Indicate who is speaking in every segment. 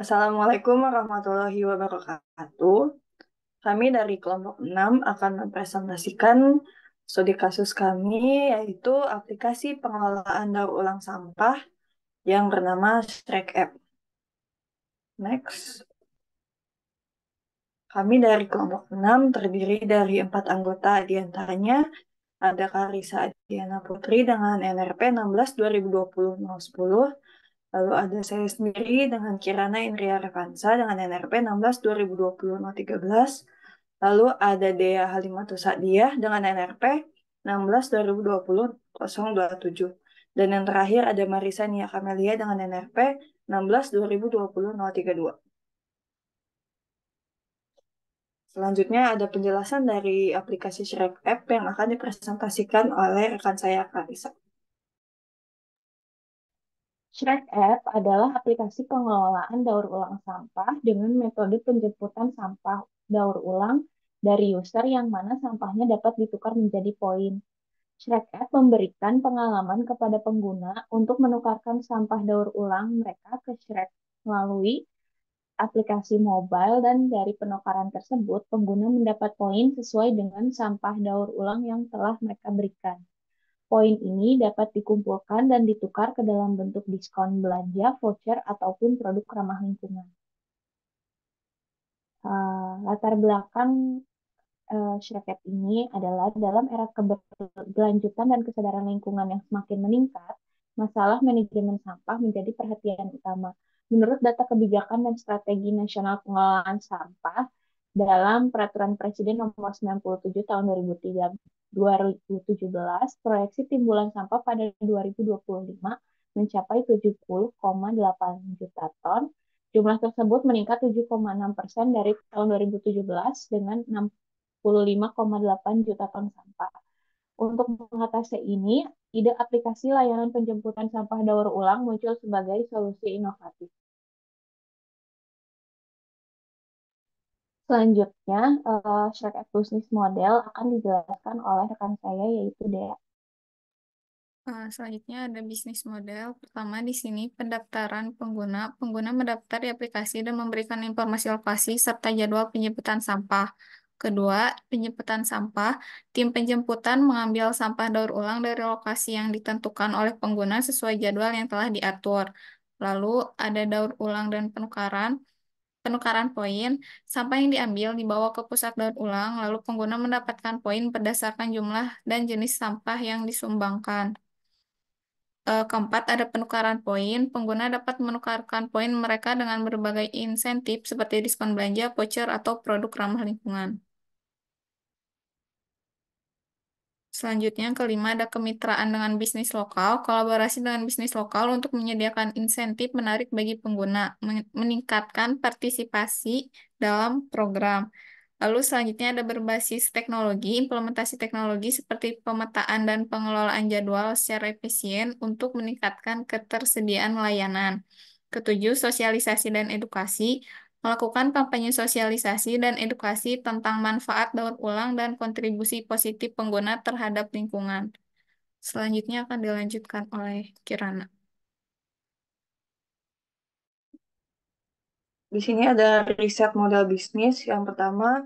Speaker 1: Assalamualaikum warahmatullahi wabarakatuh. Kami dari kelompok 6 akan mempresentasikan studi kasus kami, yaitu aplikasi pengelolaan daur ulang sampah yang bernama Shrek App. Next. Kami dari kelompok 6 terdiri dari 4 anggota, di antaranya ada Karisa Adiana Putri dengan NRP 16/2020-10. Lalu ada saya sendiri dengan Kirana Indria Revansa dengan NRP 16/2020-13. Lalu ada Dea Halimatus Sa'diah dengan NRP 16/2020-027. Dan yang terakhir ada Marisa Nia Kamelia dengan NRP 16/2020-032. Selanjutnya ada penjelasan dari aplikasi Shrek App yang akan dipresentasikan oleh rekan saya, Karisa.
Speaker 2: Shrek App adalah aplikasi pengelolaan daur ulang sampah dengan metode penjemputan sampah daur ulang dari user yang mana sampahnya dapat ditukar menjadi poin. Shrek App memberikan pengalaman kepada pengguna untuk menukarkan sampah daur ulang mereka ke Shrek melalui aplikasi mobile dan dari penukaran tersebut pengguna mendapat poin sesuai dengan sampah daur ulang yang telah mereka berikan. Poin ini dapat dikumpulkan dan ditukar ke dalam bentuk diskon belanja, voucher, ataupun produk ramah lingkungan. Latar belakang Shrekep ini adalah dalam era keberlanjutan dan kesadaran lingkungan yang semakin meningkat, masalah manajemen sampah menjadi perhatian utama. Menurut data kebijakan dan strategi nasional pengelolaan sampah dalam Peraturan Presiden Nomor 97 Tahun 2017, proyeksi timbulan sampah pada 2025 mencapai 70,8 juta ton. Jumlah tersebut meningkat 7,6% dari tahun 2017 dengan 65,8 juta ton sampah. Untuk mengatasi ini, ide aplikasi layanan penjemputan sampah daur ulang muncul sebagai solusi inovatif. Selanjutnya, Shrek App Business Model akan dijelaskan oleh rekan saya, yaitu Dea.
Speaker 3: Selanjutnya ada bisnis model. Pertama di sini pendaftaran pengguna. Pengguna mendaftar di aplikasi dan memberikan informasi lokasi serta jadwal penjemputan sampah. Kedua, penjemputan sampah. Tim penjemputan mengambil sampah daur ulang dari lokasi yang ditentukan oleh pengguna sesuai jadwal yang telah diatur. Lalu ada daur ulang dan penukaran. Penukaran poin, sampah yang diambil dibawa ke pusat daur ulang, lalu pengguna mendapatkan poin berdasarkan jumlah dan jenis sampah yang disumbangkan. Keempat, ada penukaran poin. Pengguna dapat menukarkan poin mereka dengan berbagai insentif seperti diskon belanja, voucher, atau produk ramah lingkungan. Selanjutnya, yang kelima, ada kemitraan dengan bisnis lokal. Kolaborasi dengan bisnis lokal untuk menyediakan insentif menarik bagi pengguna, meningkatkan partisipasi dalam program. Lalu selanjutnya ada berbasis teknologi, implementasi teknologi seperti pemetaan dan pengelolaan jadwal secara efisien untuk meningkatkan ketersediaan layanan. Ketujuh, sosialisasi dan edukasi, melakukan kampanye sosialisasi dan edukasi tentang manfaat daur ulang dan kontribusi positif pengguna terhadap lingkungan. Selanjutnya akan dilanjutkan oleh Kirana.
Speaker 1: Di sini ada riset model bisnis. Yang pertama,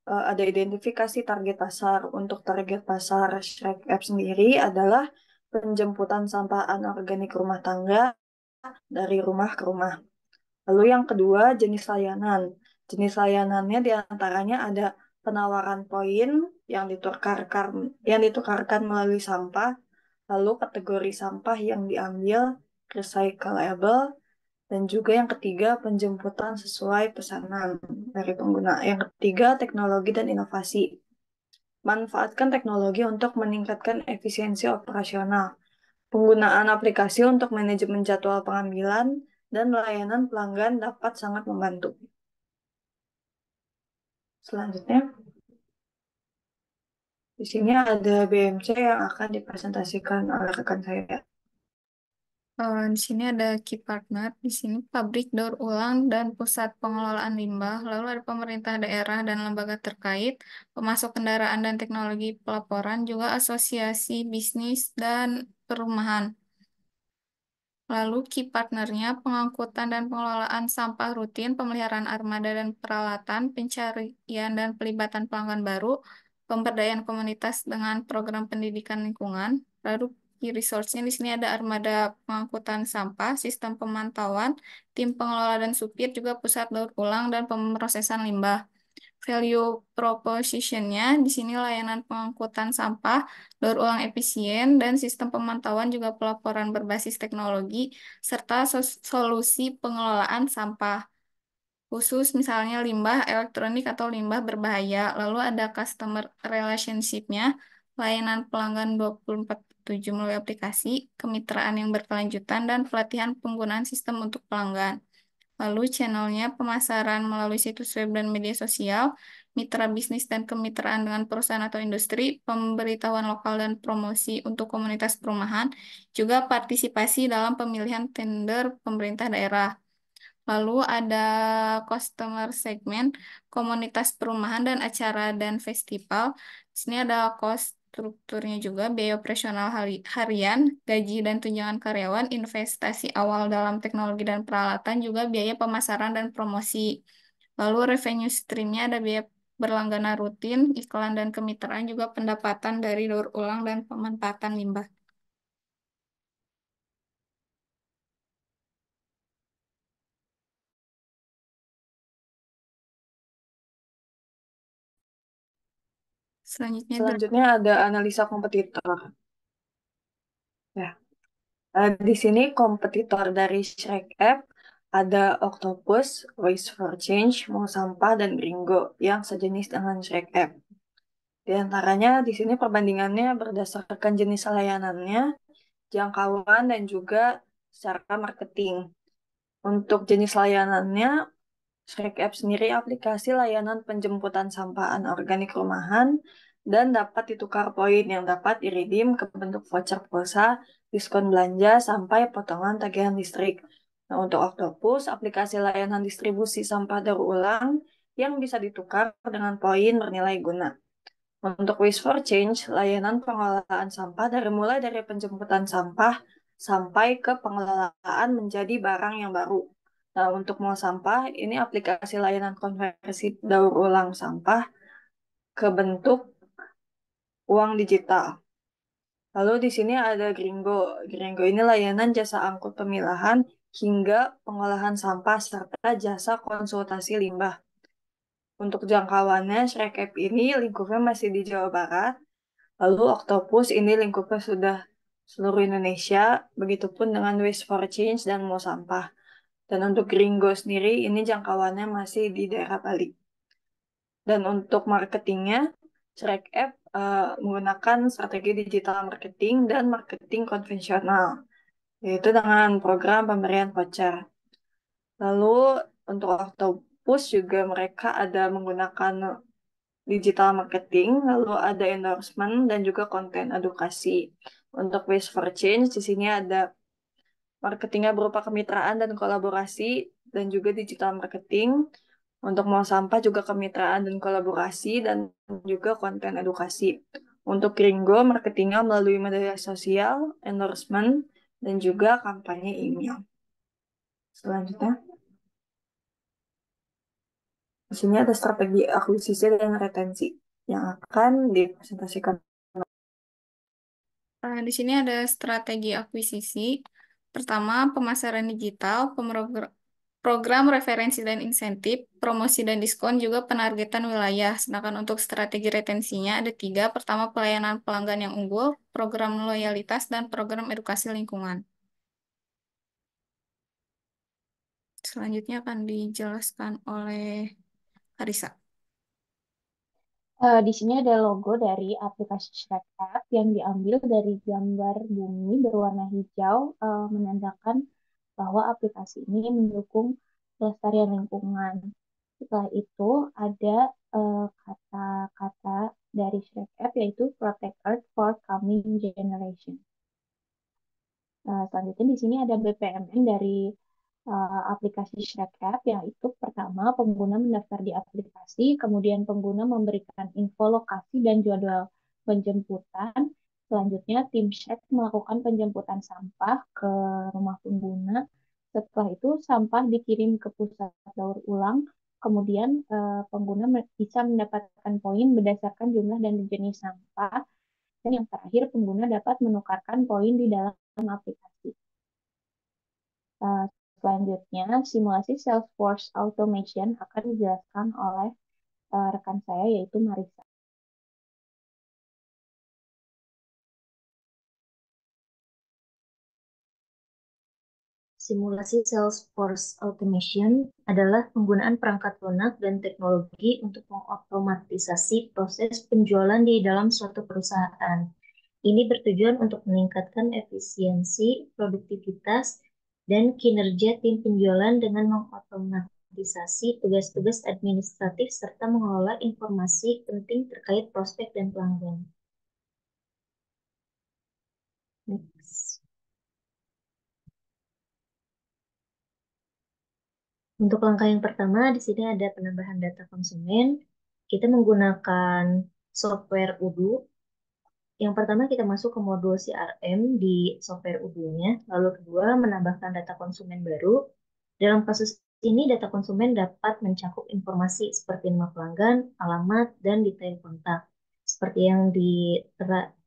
Speaker 1: ada identifikasi target pasar. Untuk target pasar Shrek App sendiri adalah penjemputan sampah anorganik rumah tangga dari rumah ke rumah. Lalu yang kedua, jenis layanan. Jenis layanannya diantaranya ada penawaran poin yang ditukarkan melalui sampah, lalu kategori sampah yang diambil recyclable, dan juga yang ketiga, penjemputan sesuai pesanan dari pengguna. Yang ketiga, teknologi dan inovasi. Manfaatkan teknologi untuk meningkatkan efisiensi operasional. Penggunaan aplikasi untuk manajemen jadwal pengambilan dan layanan pelanggan dapat sangat membantu. Selanjutnya, di sini ada BMC yang akan dipresentasikan oleh rekan saya.
Speaker 3: Di sini ada key partner, di sini pabrik daur ulang dan pusat pengelolaan limbah, lalu ada pemerintah daerah dan lembaga terkait, pemasok kendaraan dan teknologi pelaporan, juga asosiasi bisnis dan perumahan. Lalu key partnernya pengangkutan dan pengelolaan sampah rutin, pemeliharaan armada dan peralatan, pencarian dan pelibatan pelanggan baru, pemberdayaan komunitas dengan program pendidikan lingkungan. Lalu key resource-nya di sini ada armada pengangkutan sampah, sistem pemantauan, tim pengelola dan supir, juga pusat daur ulang dan pemrosesan limbah. Value proposition-nya di sini layanan pengangkutan sampah, daur ulang efisien, dan sistem pemantauan juga pelaporan berbasis teknologi, serta solusi pengelolaan sampah khusus misalnya limbah elektronik atau limbah berbahaya. Lalu ada customer relationship-nya, layanan pelanggan 24/7 melalui aplikasi, kemitraan yang berkelanjutan, dan pelatihan penggunaan sistem untuk pelanggan. Lalu channelnya pemasaran melalui situs web dan media sosial, mitra bisnis dan kemitraan dengan perusahaan atau industri, pemberitahuan lokal dan promosi untuk komunitas perumahan, juga partisipasi dalam pemilihan tender pemerintah daerah. Lalu ada customer segment, komunitas perumahan dan acara dan festival. Di sini ada cost strukturnya juga, biaya operasional harian, gaji dan tunjangan karyawan, investasi awal dalam teknologi dan peralatan, juga biaya pemasaran dan promosi. Lalu revenue streamnya ada biaya berlangganan rutin, iklan dan kemitraan, juga pendapatan dari daur ulang dan pemanfaatan limbah. Selanjutnya
Speaker 1: Selanjutnya ada analisa kompetitor. Ya, di sini kompetitor dari Shrek App ada Octopus, Waste for Change, Mau Sampah, dan Gringo yang sejenis dengan Shrek App. Di antaranya di sini perbandingannya berdasarkan jenis layanannya, jangkauan, dan juga secara marketing. Untuk jenis layanannya, Shrek App sendiri aplikasi layanan penjemputan sampah anorganik rumahan dan dapat ditukar poin yang dapat iridim ke bentuk voucher pulsa, diskon belanja, sampai potongan tagihan listrik. Nah, untuk Octopus, aplikasi layanan distribusi sampah daur ulang yang bisa ditukar dengan poin bernilai guna. Untuk Waste for Change, layanan pengelolaan sampah mulai dari penjemputan sampah sampai ke pengelolaan menjadi barang yang baru. Nah, untuk Mau Sampah, ini aplikasi layanan konversi daur ulang sampah ke bentuk uang digital. Lalu di sini ada Gringo. Gringo ini layanan jasa angkut pemilahan hingga pengolahan sampah serta jasa konsultasi limbah. Untuk jangkauannya, Shrek App ini lingkupnya masih di Jawa Barat. Lalu Octopus ini lingkupnya sudah seluruh Indonesia, begitupun dengan Waste for Change dan Mau Sampah. Dan untuk Gringo sendiri, ini jangkauannya masih di daerah Bali. Dan untuk marketingnya, Shrek App menggunakan strategi digital marketing dan marketing konvensional, yaitu dengan program pemberian voucher. Lalu untuk Octopus juga mereka ada menggunakan digital marketing, lalu ada endorsement dan juga konten edukasi. Untuk Waste for Change, di sini ada marketingnya berupa kemitraan dan kolaborasi, dan juga digital marketing. Untuk Mau Sampah juga kemitraan dan kolaborasi, dan juga konten edukasi. Untuk Gringo, marketingnya melalui media sosial, endorsement, dan juga kampanye email. Selanjutnya, di sini ada strategi akuisisi dan retensi yang akan dipresentasikan.
Speaker 3: Di sini ada strategi akuisisi. Pertama, pemasaran digital, program referensi dan insentif, promosi dan diskon, juga penargetan wilayah. Sedangkan untuk strategi retensinya ada tiga. Pertama, pelayanan pelanggan yang unggul, program loyalitas, dan program edukasi lingkungan. Selanjutnya akan dijelaskan oleh Karisa.
Speaker 2: Di sini ada logo dari aplikasi Shrek App yang diambil dari gambar bumi berwarna hijau, menandakan bahwa aplikasi ini mendukung pelestarian lingkungan. Setelah itu ada kata-kata dari Shrek App yaitu Protect Earth for Coming Generation. Selanjutnya di sini ada BPMN dari aplikasi Shrek App, yaitu pertama pengguna mendaftar di aplikasi, kemudian pengguna memberikan info lokasi dan jadwal penjemputan, Selanjutnya, tim Shrek melakukan penjemputan sampah ke rumah pengguna. Setelah itu, sampah dikirim ke pusat daur ulang. Kemudian, pengguna bisa mendapatkan poin berdasarkan jumlah dan jenis sampah. Dan yang terakhir, pengguna dapat menukarkan poin di dalam aplikasi. Eh, Selanjutnya, simulasi Salesforce Automation akan dijelaskan oleh rekan saya, yaitu Marisa.
Speaker 4: Simulasi Salesforce Automation adalah penggunaan perangkat lunak dan teknologi untuk mengotomatisasi proses penjualan di dalam suatu perusahaan. Ini bertujuan untuk meningkatkan efisiensi, produktivitas, dan kinerja tim penjualan dengan mengotomatisasi tugas-tugas administratif serta mengelola informasi penting terkait prospek dan pelanggan. Next. Untuk langkah yang pertama, di sini ada penambahan data konsumen. Kita menggunakan software Odoo. Yang pertama kita masuk ke modul CRM di software Odoo-nya. Lalu kedua, menambahkan data konsumen baru. Dalam kasus ini, data konsumen dapat mencakup informasi seperti nama pelanggan, alamat, dan detail kontak. Seperti yang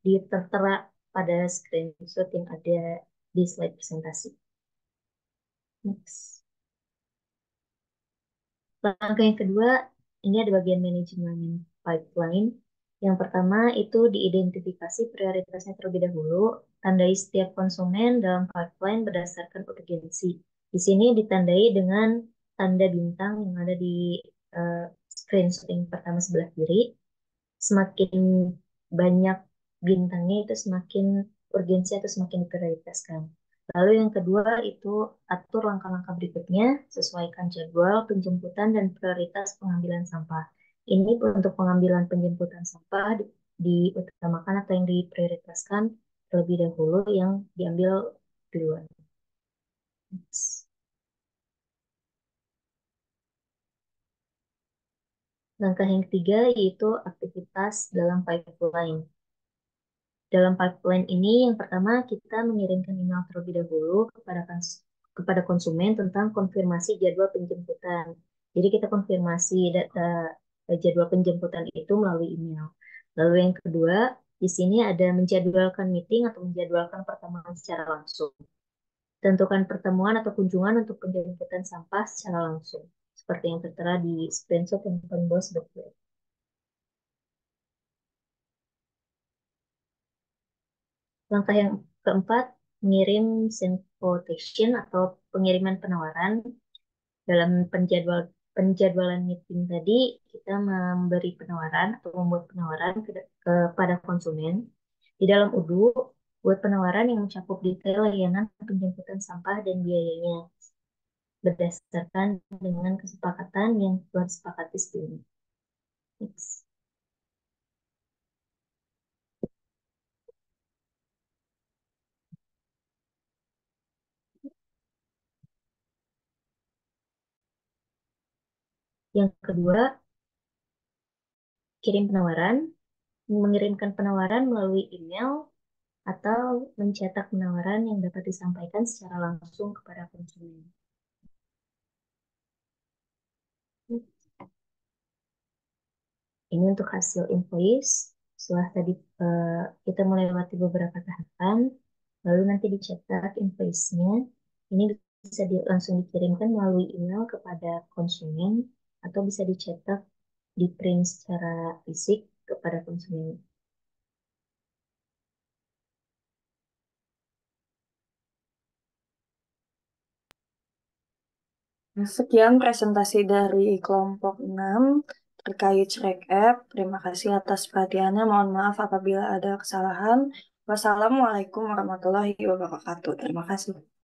Speaker 4: tertera pada screenshot yang ada di slide presentasi. Next. Langkah yang kedua, ini ada bagian manajemen pipeline. Yang pertama itu diidentifikasi prioritasnya terlebih dahulu, tandai setiap konsumen dalam pipeline berdasarkan urgensi. Di sini ditandai dengan tanda bintang yang ada di screenshot yang pertama sebelah kiri. Semakin banyak bintangnya itu semakin urgensi atau semakin diprioritaskan. Lalu yang kedua itu atur langkah-langkah berikutnya, sesuaikan jadwal penjemputan dan prioritas pengambilan sampah. Ini untuk pengambilan penjemputan sampah diutamakan atau yang diprioritaskan terlebih dahulu yang diambil duluan. Langkah yang ketiga yaitu aktivitas dalam pipeline. Dalam pipeline ini, yang pertama kita mengirimkan email terlebih dahulu kepada konsumen tentang konfirmasi jadwal penjemputan. Jadi kita konfirmasi data jadwal penjemputan itu melalui email. Lalu yang kedua, di sini ada menjadwalkan meeting atau menjadwalkan pertemuan secara langsung. Tentukan pertemuan atau kunjungan untuk penjemputan sampah secara langsung, seperti yang tertera di screenshot yang paling bawah sebelah kiri. Langkah yang keempat, mengirim send quotation atau pengiriman penawaran. Dalam penjadwalan meeting tadi, kita memberi penawaran atau membuat penawaran kepada konsumen. Di dalam Odoo, buat penawaran yang mencakup detail layanan penjemputan sampah dan biayanya berdasarkan dengan kesepakatan yang telah disepakati sebelumnya. Next. Yang kedua, kirim penawaran, mengirimkan penawaran melalui email atau mencetak penawaran yang dapat disampaikan secara langsung kepada konsumen. Ini untuk hasil invoice. Setelah tadi kita melewati beberapa tahapan, lalu nanti dicetak invoice-nya. Ini bisa langsung dikirimkan melalui email kepada konsumen atau bisa dicetak di print secara fisik kepada konsumen.
Speaker 1: Sekian presentasi dari kelompok 6 terkait Shrek App. Terima kasih atas perhatiannya. Mohon maaf apabila ada kesalahan. Wassalamualaikum warahmatullahi wabarakatuh. Terima kasih.